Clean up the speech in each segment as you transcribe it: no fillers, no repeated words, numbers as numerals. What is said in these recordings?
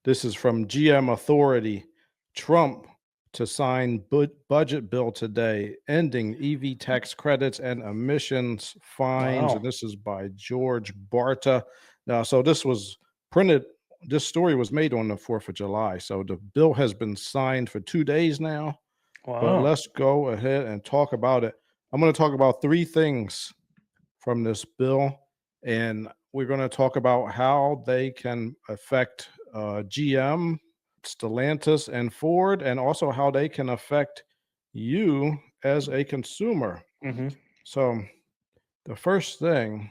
This is from GM Authority. Trump to sign budget bill today, ending EV tax credits and emissions fines. And Wow. this is by George Barta. Now, so this was printed. This story was made on the 4th of July. So the bill has been signed for 2 days now. But Wow. let's go ahead and talk about it. I'm going to talk about three things from this bill, and we're going to talk about how they can affect GM, Stellantis, and Ford, and also how they can affect you as a consumer. Hmm. So, the first thing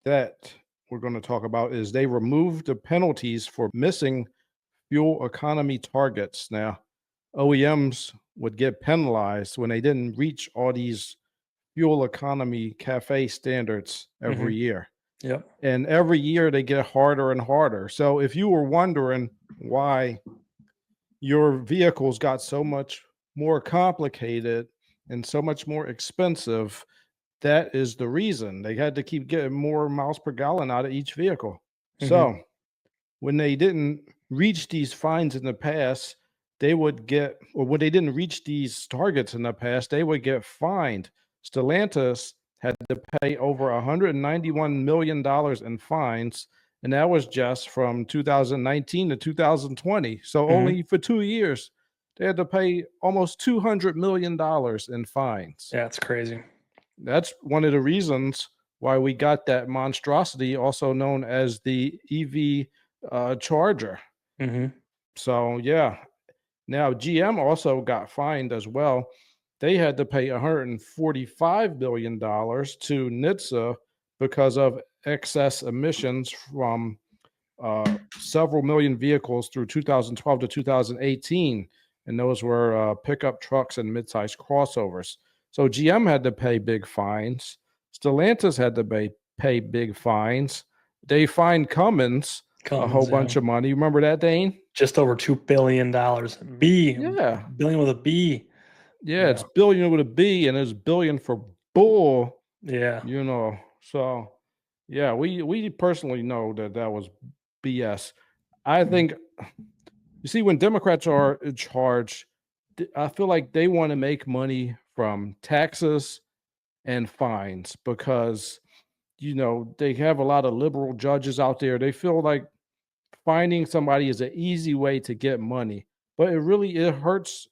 that we're going to talk about is they removed the penalties for missing fuel economy targets. Now, OEMs would get penalized when they didn't reach all these fuel economy cafe standards Hmm. every year. Yep. And every year they get harder and harder. So if you were wondering why your vehicles got so much more complicated and so much more expensive, that is the reason. They had to keep getting more miles per gallon out of each vehicle. Hmm. So when they didn't reach these fines in the past, they would get, or when they didn't reach these targets in the past, they would get fined. Stellantis had to pay over $191 million in fines, and that was just from 2019 to 2020. So Hmm. only for 2 years, they had to pay almost $200 million in fines. Yeah, it's crazy. That's one of the reasons why we got that monstrosity, also known as the EV charger. Hmm. So, yeah. Now, GM also got fined as well. They had to pay $145 billion to NHTSA because of excess emissions from several million vehicles through 2012 to 2018. And those were pickup trucks and mid-sized crossovers. So GM had to pay big fines. Stellantis had to pay big fines. They fined Cummins a whole Cummins, yeah. bunch of money. Remember that, Dane? Just over $2 billion. Yeah. Billion with a B. Yeah, it's Yeah. billion with a B, and it's billion for bull, Yeah. So yeah, we personally know that that was BS. I think you see when Democrats are in charge, I feel like they want to make money from taxes and fines because they have a lot of liberal judges out there. They feel like finding somebody is an easy way to get money, but it hurts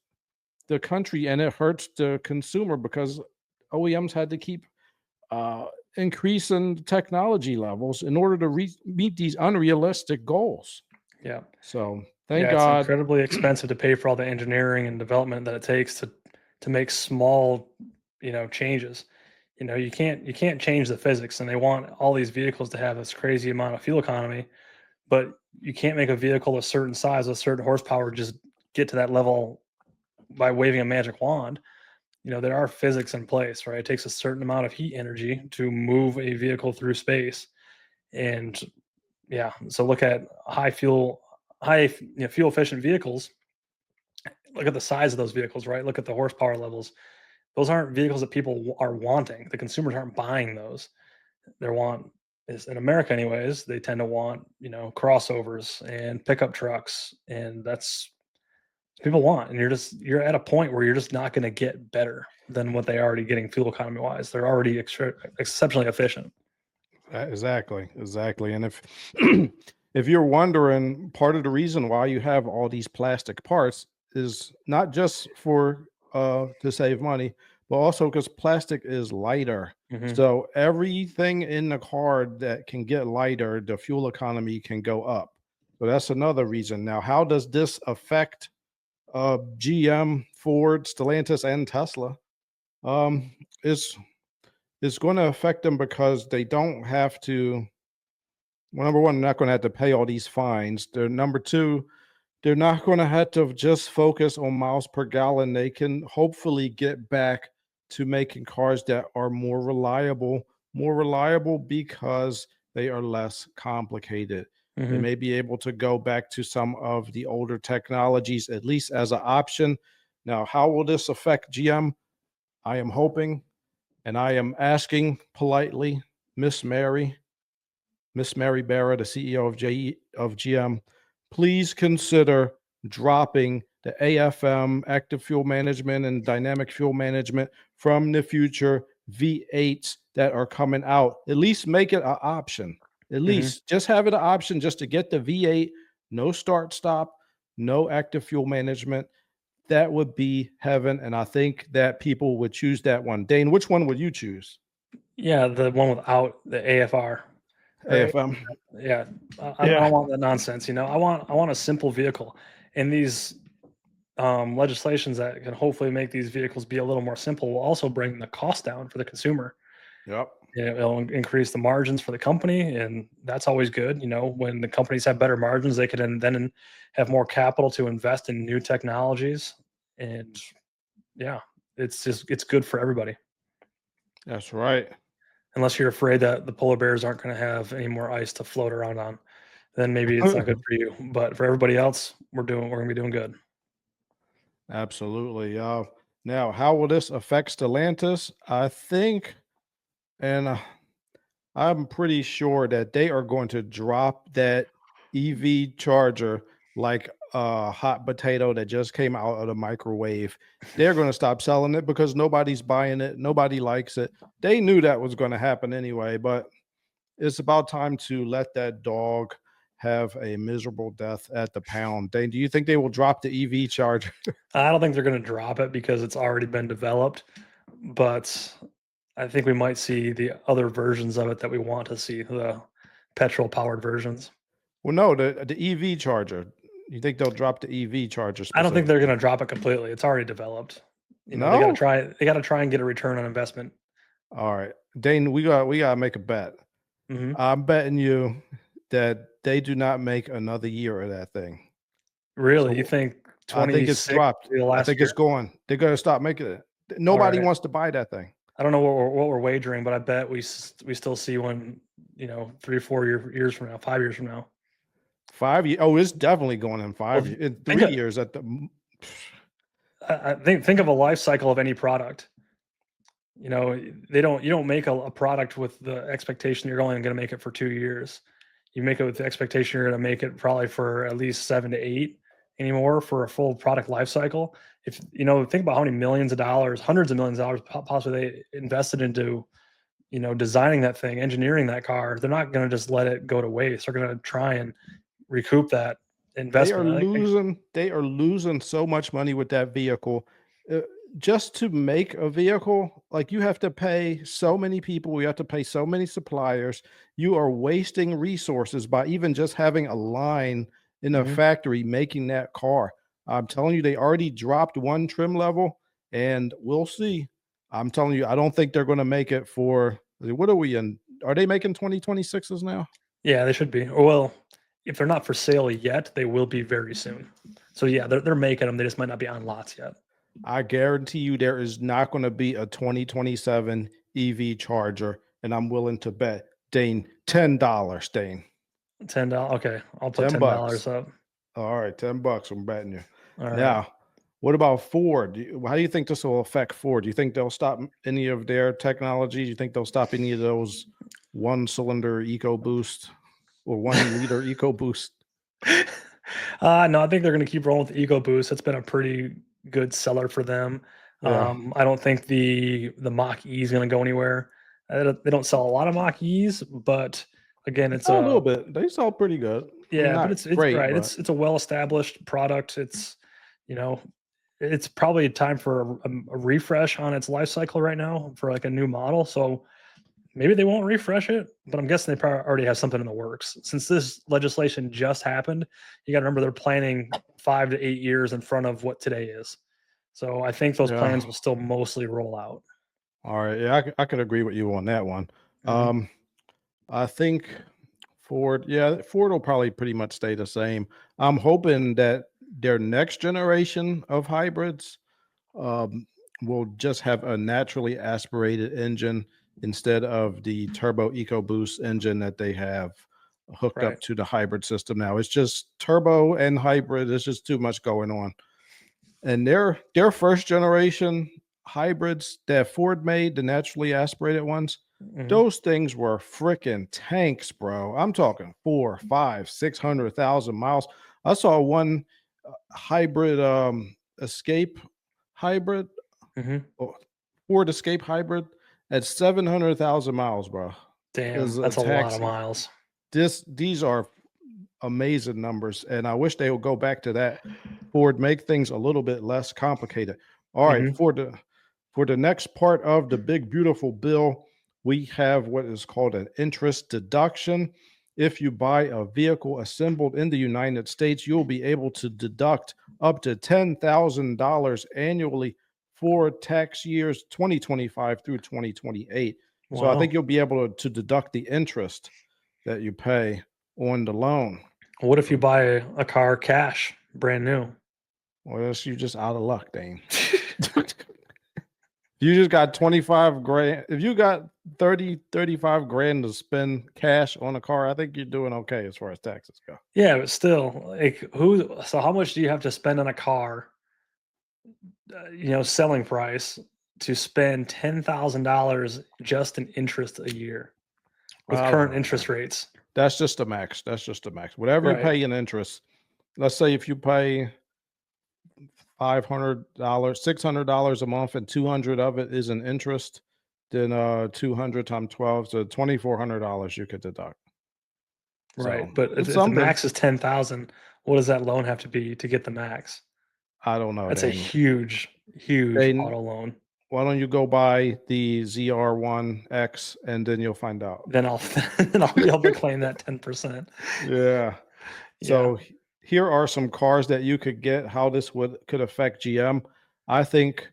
the country and it hurts the consumer because OEMs had to keep uh, increasing technology levels in order to meet these unrealistic goals. Yeah. So thank Yeah, it's God. incredibly expensive to pay for all the engineering and development that it takes to make small, changes. You can't change the physics, and they want all these vehicles to have this crazy amount of fuel economy, but you can't make a vehicle a certain size, a certain horsepower, just get to that level by waving a magic wand. There are physics in place, right? It takes a certain amount of heat energy to move a vehicle through space. And yeah, so look at high fuel efficient vehicles. Look at the size of those vehicles, right? Look at the horsepower levels. Those aren't vehicles that people are wanting. The consumers aren't buying those. They want is in America anyways, they tend to want, crossovers and pickup trucks, and that's what people want. And you're at a point where you're just not going to get better than what they are already getting fuel economy wise. They're already exceptionally efficient. Exactly. And if if you're wondering, part of the reason why you have all these plastic parts is not just for to save money, but also because plastic is lighter. Hmm. So everything in the car that can get lighter, the fuel economy can go up. So that's another reason. Now, how does this affect GM, Ford, Stellantis, and Tesla? Um, it's it's going to affect them because they don't have to. Well, number one, they're not going to have to pay all these fines. Number two, they're not going to have to just focus on miles per gallon. They can hopefully get back to making cars that are more reliable because they are less complicated. They Hmm. may be able to go back to some of the older technologies, at least as an option. Now, how will this affect GM? I am hoping and I am asking politely, Miss Mary Barra, the CEO of GM, please consider dropping the AFM, active fuel management, and dynamic fuel management from the future V8s that are coming out. At least make it an option. At least just have it an option just to get the V8, no start stop, no active fuel management. That would be heaven. And I think that people would choose that one. Dane, which one would you choose? Yeah, the one without the AFR. Or AFM. yeah, I don't want that nonsense. I want a simple vehicle, and these legislations that can hopefully make these vehicles be a little more simple will also bring the cost down for the consumer. Yep. It'll increase the margins for the company, and that's always good. When the companies have better margins, they can then have more capital to invest in new technologies, and yeah, it's good for everybody. That's right. Unless you're afraid that the polar bears aren't going to have any more ice to float around on, then maybe it's not good for you. But for everybody else, we're going to be doing good. Absolutely. Now, how will this affect Stellantis? I think, and I'm pretty sure that they are going to drop that EV charger like a hot potato that just came out of the microwave. They're going to stop selling it because nobody's buying it. Nobody likes it. They knew that was going to happen anyway, but it's about time to let that dog have a miserable death at the pound. Dane, do you think they will drop the EV charger? I don't think they're going to drop it because it's already been developed, but I think we might see the other versions of it that we want to see, the petrol powered versions. Well, no, the EV charger. You think they'll drop the EV charger I don't think specifically? they're going to drop it completely. It's already developed. They got to No? try. They got to try and get a return on investment. All right. Dane, we gotta make a bet. Hmm. I'm betting you that they do not make another year of that thing. Really, you So think I think it's 26 dropped. will be the I last think year? it's going. They're gonna stop making it. All Nobody right. wants to buy that thing. I don't know what we're wagering, but I bet we still see one, 3 or 4 years from now, 5 years from now. 5 years. Oh, it's definitely going in Well, 5 years. In think 3 years at the I think of a life cycle of any product. You don't make a product with the expectation you're only going to make it for 2 years. You make it with the expectation you're going to make it probably for at least 7 to 8 anymore for a full product life cycle. If think about how many millions of dollars, hundreds of millions of dollars possibly they invested into designing that thing, engineering that car. They're not going to just let it go to waste. They're going to try and recoup that They are investment. I think. losing. They are losing so much money with that vehicle. Uh, just to make a vehicle, like you have to pay so many people, you have to pay so many suppliers. You are wasting resources by even just having a line in a Mhm. factory making that car. I'm telling you, they already dropped one trim level, and we'll see. I'm telling you, I don't think they're going to make it for what are we in? Are they making 2026s now? Yeah, they should be. Or well, if they're not for sale yet, they will be very soon. So yeah, they're making them. They just might not be on lots yet. I guarantee you there is not going to be a 2027 EV charger, and I'm willing to bet Dane $10, Dane. $10. Okay, I'll put 10 $10 bucks. up. All right, $10 I'm betting you. All right. Now, what about Ford? How do you think this will affect Ford? Do you think they'll stop any of their technology? Do you think they'll stop any of those one-cylinder EcoBoost or 1 liter EcoBoost? No, I think they're going to keep rolling with the EcoBoost. It's been a pretty good seller for them. Yeah, I don't think the Mach E is going to go anywhere. They don't sell a lot of Mach E's, but again, it's a little a bit. They sell pretty good. I mean, yeah, but not it's great, right. but It's a well established product. You know it's probably time for a refresh on its life cycle right now for like a new model. So maybe they won't refresh it, but I'm guessing they probably already have something in the works. Since this legislation just happened, you got to remember they're planning 5 to 8 years in front of what today is. So I think those yeah. plans will still mostly roll out. All right. Yeah, I could agree with you on that one. Hmm. Um, I think Ford, yeah, Ford will probably pretty much stay the same. I'm hoping that their next generation of hybrids um, will just have a naturally aspirated engine instead of the turbo EcoBoost engine that they have hooked Right. up to the hybrid system now. It's just turbo and hybrid. There's just too much going on. And their first generation hybrids that Ford made, the naturally aspirated ones, Hmm. those things were freaking tanks, bro. I'm talking 4, 5, 600,000 miles. I saw one hybrid Escape hybrid, Hmm. or Ford Escape hybrid at 700,000 miles, bro. Damn, Is a that's a lot of taxi. miles. These are amazing numbers, and I wish they would go back to that. Ford, make things a little bit less complicated. All right, Hmm. for the next part of the big beautiful bill, we have what is called an interest deduction. If you buy a vehicle assembled in the United States, you'll be able to deduct up to $10,000 annually for tax years 2025 through 2028. So I Wow. think you'll be able to deduct the interest that you pay on the loan. What if you buy a car cash, brand new? Well, that's you just out of luck, Dane. You just got 25 grand. If you got 35 grand to spend cash on a car, I think you're doing okay as far as taxes go. Yeah, but still, like, who? So, how much do you have to spend on a car? Selling price to spend $10,000 just in interest a year with I don't current know, man. interest rates. That's just the max. That's just the max. Whatever you Right. pay in interest, let's say if you pay $500, $600 a month, and 200 of it is in interest, then 200 times 12, so $2,400 you could deduct. Right. So But it's if the something. max is 10,000, what does that loan have to be to get the max? I don't know, That's a Dane. huge, huge Dane, auto loan. why don't you go buy the ZR1X and then you'll find out. Then I'll then I'll be able to claim that 10%. Yeah. Yeah. So here are some cars that you could get. How this could affect GM. I think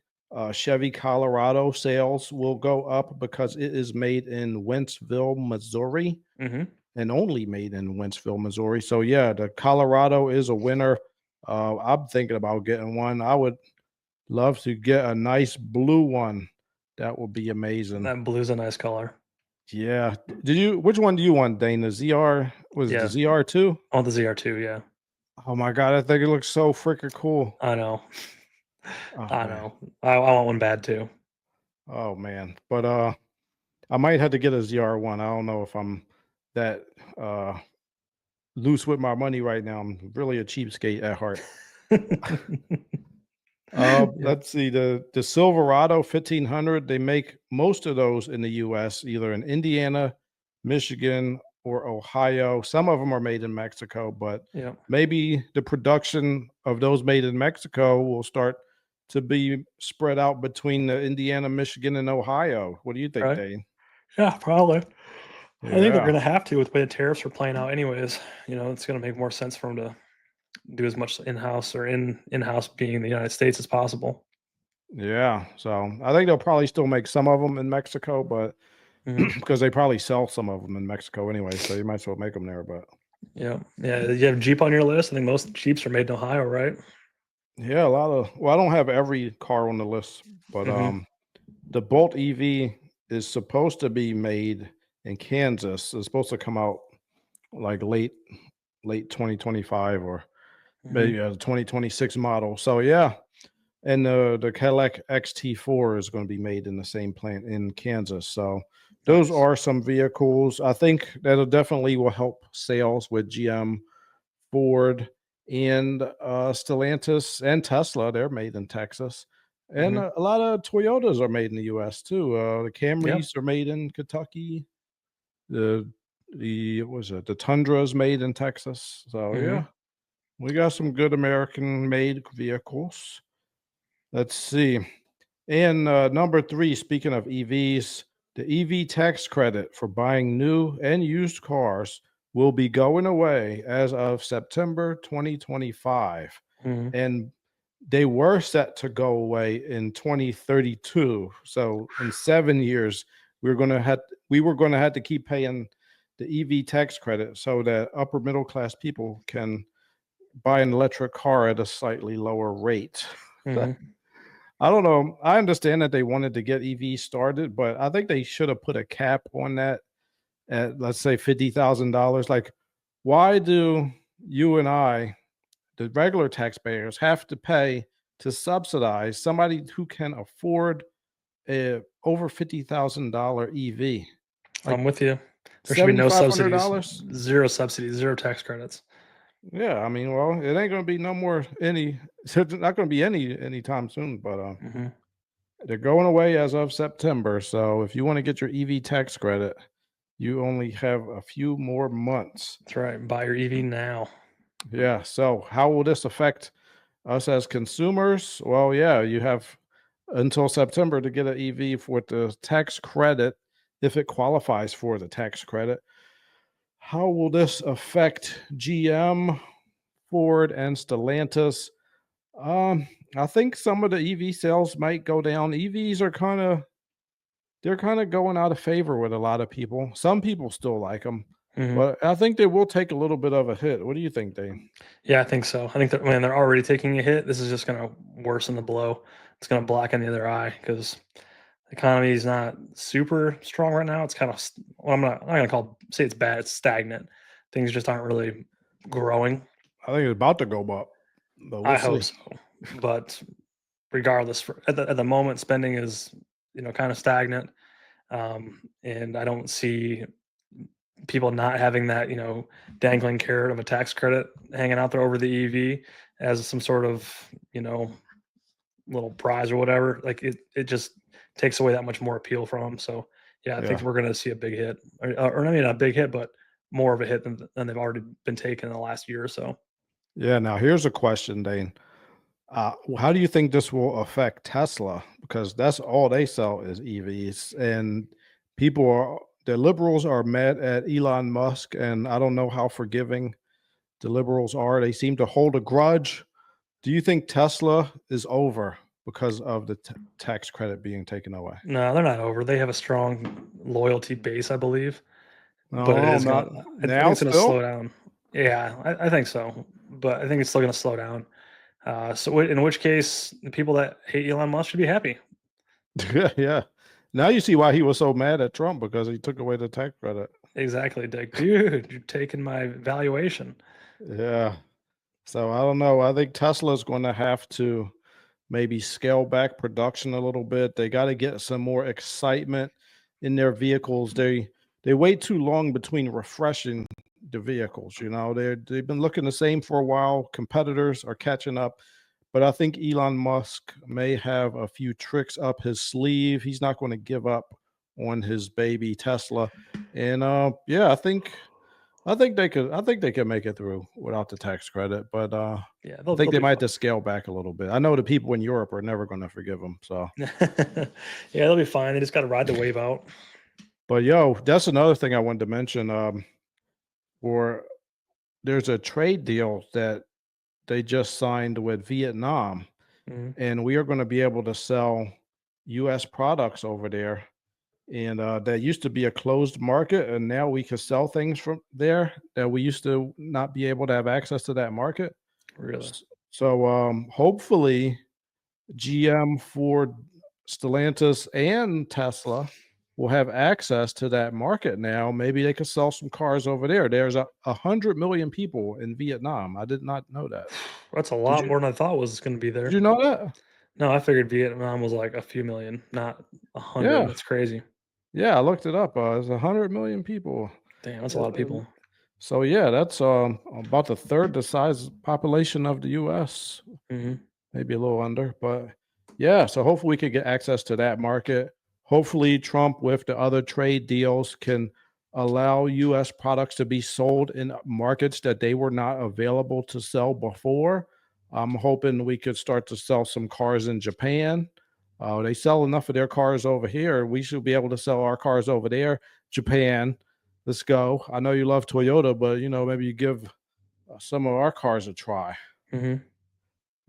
Chevy Colorado sales will go up because it is made in Wentzville, Missouri, Hmm. and only made in Wentzville, Missouri. So yeah, the Colorado is a winner. I'm thinking about getting one. I would love to get a nice blue one. That would be amazing. That blue's a nice color. Yeah. Did you which one do you want, Dane? The ZR, was it the Yeah. ZR2? On the ZR2. Yeah. Oh my god, I think it looks so freaking cool. I know. Oh I man. know. I want one bad too. Oh man. But I might have to get a ZR1. I don't know if I'm that uh loose with my money right now. I'm really a cheapskate at heart. Yeah. Let's see, the Silverado 1500, they make most of those in the US, either in Indiana, Michigan, or Ohio. Some of them are made in Mexico, but Yeah. maybe the production of those made in Mexico will start to be spread out between the Indiana, Michigan, and Ohio. What do you think, Right. Dane? Yeah, probably. I think they're Yeah. gonna have to with the way the tariffs are playing out anyways. It's gonna make more sense for them to do as much in-house or in-house being in the United States as possible. Yeah. So I think they'll probably still make some of them in Mexico, but Mhm. because they probably sell some of them in Mexico anyway, so you might as well make them there. But Yeah. Yeah, you have Jeep on your list? I think most Jeeps are made in Ohio, right? yeah, a lot of, well, I don't have every car on the list, but Mhm. the Bolt EV is supposed to be made in Kansas. It's supposed to come out like late 2025 or Mhm. maybe a 2026 model. So yeah, and the Cadillac XT4 is going to be made in the same plant in Kansas. So those Nice. are some vehicles. I think that'll definitely will help sales with GM, Ford, and Stellantis and Tesla. They're made in Texas. And Mhm. a lot of Toyotas are made in the US too. The Yep. Camrys are made in Kentucky. The what was it? The Tundra is made in Texas. So Mhm. yeah, we got some good American made vehicles. Let's see. And number three, speaking of EVs, the EV tax credit for buying new and used cars will be going away as of September 2025. Mhm. And they were set to go away in 2032. So in 7 years, we were going to have to keep paying the EV tax credit so that upper middle class people can buy an electric car at a slightly lower rate. Mhm. I don't know. I understand that they wanted to get EV started, but I think they should have put a cap on that at, let's say, $50,000. Like, why do you and I, the regular taxpayers, have to pay to subsidize somebody who can afford a over $50,000 EV? Like I'm with you. There should be no subsidies, $7,500? zero subsidies, zero tax credits. Yeah, I mean, well, it ain't gonna be no more any. It's not gonna be any anytime soon, but Hmm. they're going away as of September. So if you want to get your EV tax credit, you only have a few more months. That's right. Buy your EV now. Yeah. So how will this affect us as consumers? Well, yeah, you have until September to get an EV for the tax credit if it qualifies for the tax credit. How will this affect GM, Ford, and Stellantis? Um, I think some of the EV sales might go down. EVs are they're kind of going out of favor with a lot of people. Some people still like them, Hmm. but I think they will take a little bit of a hit. What do you think, Dane? Yeah, I think so. I think that when they're already taking a hit, this is just going to worsen the blow. It's going to blacken the other eye because the economy is not super strong right now. It's kind of, well, I'm not going to say it's bad. It's stagnant. Things just aren't really growing. I think it's about to go up, but we'll I hope see. so. But regardless, at the moment, spending is, kind of stagnant. And I don't see people not having that, dangling carrot of a tax credit hanging out there over the EV as some sort of, you know, little prize or whatever. Like it just takes away that much more appeal from them. So yeah, I think Yeah. we're going to see a big hit, or I mean, not a big hit, but more of a hit than they've already been taken in the last year or so. Yeah. Now, here's a question, Dane. How do you think this will affect Tesla? Because that's all they sell is EVs, and the liberals are mad at Elon Musk, and I don't know how forgiving the liberals are. They seem to hold a grudge. Do you think Tesla is over because of the tax credit being taken away? No, they're not over. They have a strong loyalty base, I believe, but it No, is not gonna. I think now. it's gonna slow Still, down. Yeah, I think so, but I think it's still gonna slow down. In which case, the people that hate Elon Musk should be happy. yeah, yeah. Now you see why he was so mad at Trump because he took away the tax credit. Exactly, Dick. Dude, you're taking my valuation. Yeah. So I don't know. I think Tesla's going to have to maybe scale back production a little bit. They got to get some more excitement in their vehicles. They wait too long between refreshing the vehicles. They've been looking the same for a while. Competitors are catching up, but I think Elon Musk may have a few tricks up his sleeve. He's not going to give up on his baby Tesla, and yeah, I think they could make it through without the tax credit, but Yeah, I think they'll they be might have fine. to scale back a little bit. I know the people in Europe are never going to forgive them. So, Yeah, they'll be fine. They just got to ride the wave out. but yo, that's another thing I wanted to mention. Or there's a trade deal that they just signed with Vietnam, Mhm. and we are going to be able to sell U.S. products over there. And that used to be a closed market, and now we can sell things from there that we used to not be able to have access to that market. Really. S- So, hopefully, GM, Ford, Stellantis, and Tesla will have access to that market now. Maybe they could sell some cars over there. There's 100 million people in Vietnam. I did not know that. That's a Did lot you? more than I thought was going to be Did there. you know that? No, I figured Vietnam was like a few million, not 100. Yeah, That's crazy. yeah. I looked it up. There's 100 million people. Damn, that's a Uh, lot of people. So yeah, that's about the third the size population of the U.S. Hmm. Maybe a little under, but yeah. So hopefully we could get access to that market. Hopefully Trump, with the other trade deals, can allow U.S. products to be sold in markets that they were not available to sell before. I'm hoping we could start to sell some cars in Japan. They sell enough of their cars over here. We should be able to sell our cars over there. Japan, let's go. I know you love Toyota, but maybe you give some of our cars a try. Hmm.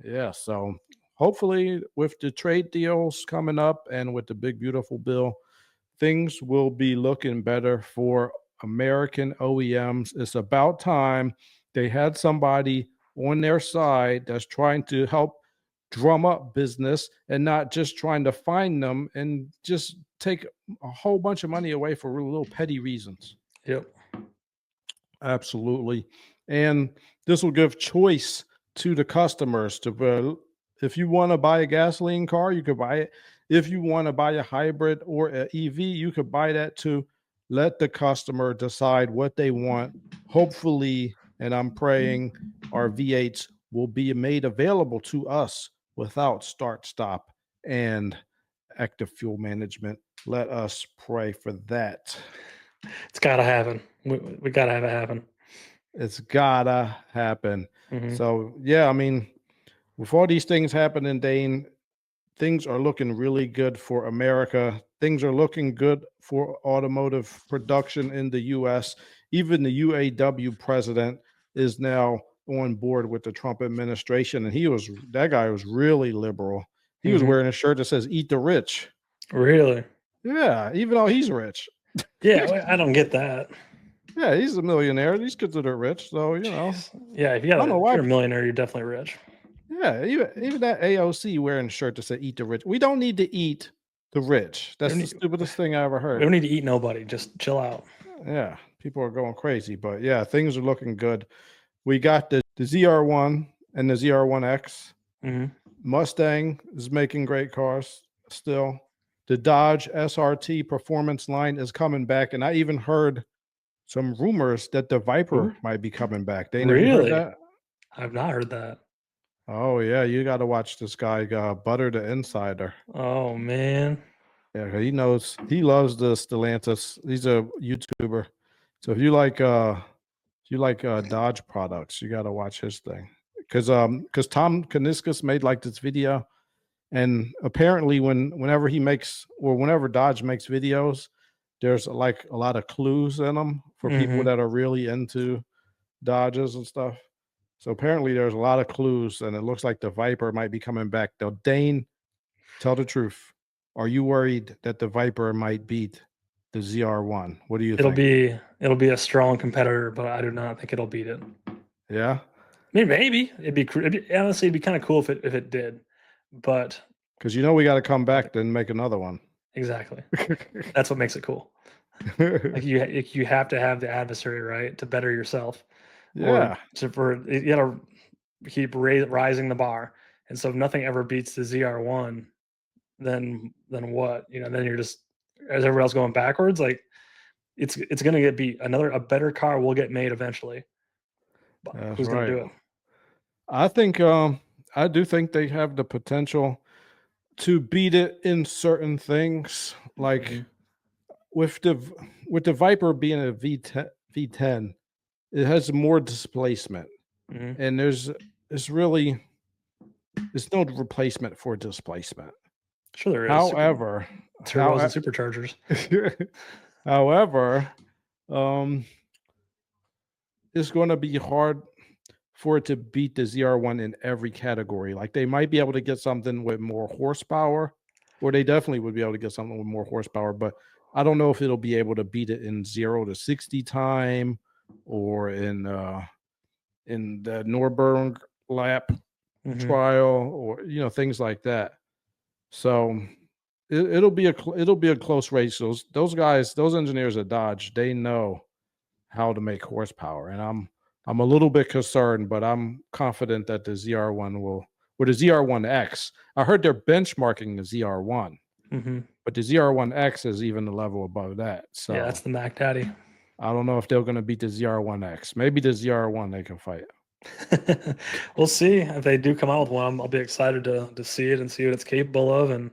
Yeah, so hopefully with the trade deals coming up and with the big beautiful bill, things will be looking better for American OEMs. It's about time they had somebody on their side that's trying to help drum up business and not just trying to find them and just take a whole bunch of money away for little petty reasons. Yep. Absolutely. And this will give choice to the customers if you want to buy a gasoline car, you could buy it. If you want to buy a hybrid or an EV, you could buy that too. Let the customer decide what they want, hopefully, and I'm praying our V8s will be made available to us without start stop and active fuel management. Let us pray for that. It's got to happen. We got to have it happen. It's gotta happen. Hmm. So yeah, I mean, with all these things happening, Dane, things are looking really good for America. Things are looking good for automotive production in the US. Even the UAW president is now on board with the Trump administration. And that guy was really liberal. He was Hmm. wearing a shirt that says eat the rich. Really? Yeah, even though he's rich. Yeah, I don't get that. Yeah, he's a millionaire. He's considered rich. So, Jeez. Yeah, I don't know if why. you're a millionaire, you're definitely rich. Yeah, even that AOC wearing a shirt that said "Eat the rich." We don't need to eat the rich. We don't That's the need, stupidest thing I ever we heard. don't need to eat nobody. Just chill out. Yeah, people are going crazy, but yeah, things are looking good. We got the ZR1 and the ZR1X. Hmm. Mustang is making great cars still. The Dodge SRT performance line is coming back, and I even heard some rumors that the Viper Ooh, might be coming back. Dane, have you heard really? that? I've not heard that. Oh yeah, you got to watch this guy, Butter the Insider. Oh man. Yeah, he loves the Stellantis. He's a YouTuber. So if you like Dodge products, you gotta watch his thing. Because Tom Kaniskas made like this video, and apparently whenever Dodge makes videos, there's like a lot of clues in them for people Hmm. that are really into Dodges and stuff. So apparently there's a lot of clues, and it looks like the Viper might be coming back. Though Dane, tell the truth. Are you worried that the Viper might beat the ZR1? What do you think? It'll be a strong competitor, but I do not think it'll beat it. Yeah, I mean, maybe honestly, it'd be kind of cool if it did, but because we got to come I don't back then make another one. exactly. That's what makes it cool. Like you have to have the adversary, right, to better yourself, or Yeah, you got to keep rising the bar. And so if nothing ever beats the ZR1, then what? Then you're just as everyone else going backwards. Like it's gonna get beat. A better car will get made eventually. But that's who's gonna right. do it? I think I do think they have the potential to beat it in certain things, like Hmm. with the Viper being a V10, it has more displacement, Hmm. and there's no replacement for displacement. Sure, there is However, turbos and how superchargers. however, um, it's going to be hard for it to beat the ZR1 in every category. Like they might be able to get something with more horsepower, or they definitely would be able to get something with more horsepower, but I don't know if it'll be able to beat it in 0 to 60 time or in the Nürburgring lap Hmm. trial or things like that. So it'll be a close race. Those guys, those engineers at Dodge, they know how to make horsepower, and I'm a little bit concerned, but I'm confident that the ZR1 will, or the ZR1X. I heard they're benchmarking the ZR1, Hmm. but the ZR1X is even a level above that. Yeah, So that's the Mac Daddy. I don't know if they're going to beat the ZR1X. Maybe the ZR1 they can fight. We'll see if they do come out with one. I'll be excited to see it and see what it's capable of, and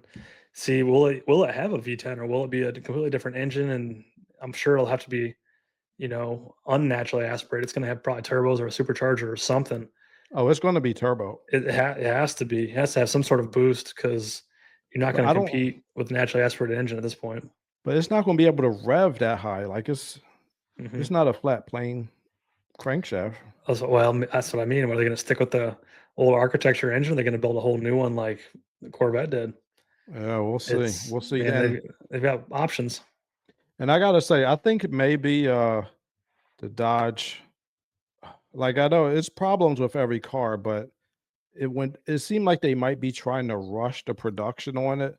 see will it have a V10 or will it be a completely different engine? And I'm sure it'll have to be unnaturally aspirated. It's going to have probably turbos or a supercharger or something. Oh, it's going to be turbo. It has to be. It has to have some sort of boost because you're not But going to I don't. compete with a naturally aspirated engine at this point. But it's not going to be able to rev that high. Like it's Hmm. not a flat plane crankshaft. Well, that's what I mean. Are they going to stick with the old architecture engine? Or are they going to build a whole new one like the Corvette did? Yeah, we'll see. It's We'll see. man, they've got options. And I gotta say, I think maybe the Dodge. Like I know it's problems with every car, but it seemed like they might be trying to rush the production on it,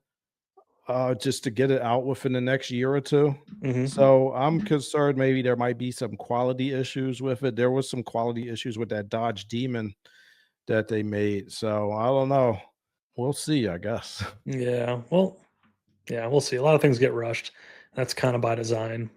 just to get it out within the next year or two. Hmm. So I'm concerned maybe there might be some quality issues with it. There was some quality issues with that Dodge Demon that they made. So I don't know. We'll see, I guess. Yeah. Well, yeah, we'll see. A lot of things get rushed. That's kind of by design.